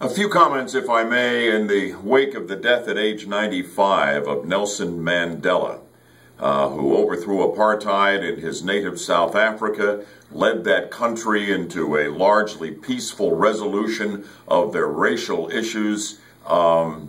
A few comments, if I may, in the wake of the death at age 95 of Nelson Mandela, who overthrew apartheid in his native South Africa, led that country into a largely peaceful resolution of their racial issues, a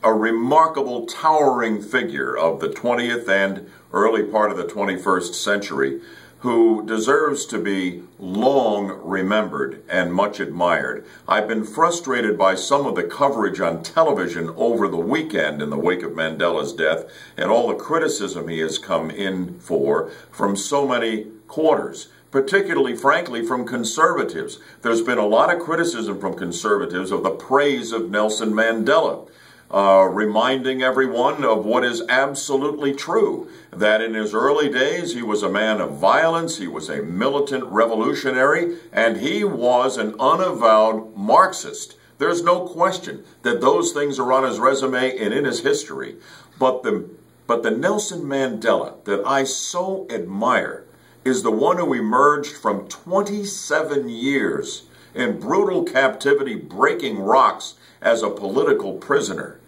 remarkable, towering figure of the 20th and early part of the 21st century, who deserves to be long remembered and much admired. I've been frustrated by some of the coverage on television over the weekend in the wake of Mandela's death and all the criticism he has come in for from so many quarters, particularly, frankly, from conservatives. There's been a lot of criticism from conservatives of the praise of Nelson Mandela, reminding everyone of what is absolutely true, that in his early days he was a man of violence, he was a militant revolutionary, and he was an unavowed Marxist. There's no question that those things are on his resume and in his history. But the Nelson Mandela that I so admire is the one who emerged from 27 years in brutal captivity, breaking rocks as a political prisoner.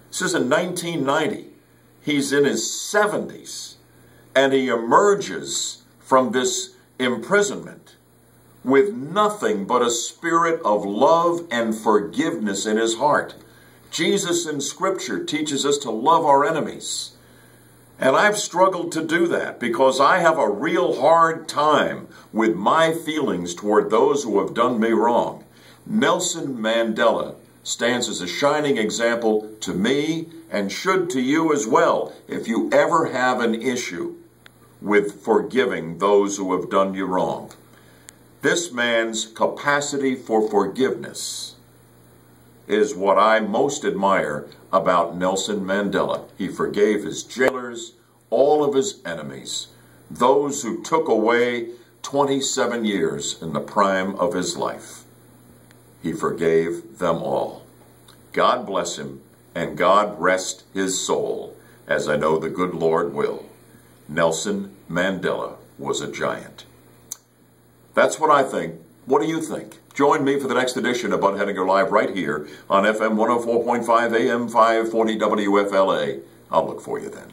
This is in 1990. He's in his 70s, and he emerges from this imprisonment with nothing but a spirit of love and forgiveness in his heart. Jesus in Scripture teaches us to love our enemies. And I've struggled to do that because I have a real hard time with my feelings toward those who have done me wrong. Nelson Mandela stands as a shining example to me and should to you as well if you ever have an issue with forgiving those who have done you wrong. This man's capacity for forgiveness is what I most admire about Nelson Mandela. He forgave his jailers, all of his enemies, those who took away 27 years in the prime of his life. He forgave them all. God bless him, and God rest his soul, as I know the good Lord will. Nelson Mandela was a giant. That's what I think. What do you think? Join me for the next edition of Bud Hedinger Live right here on FM 104.5 AM 540 WFLA. I'll look for you then.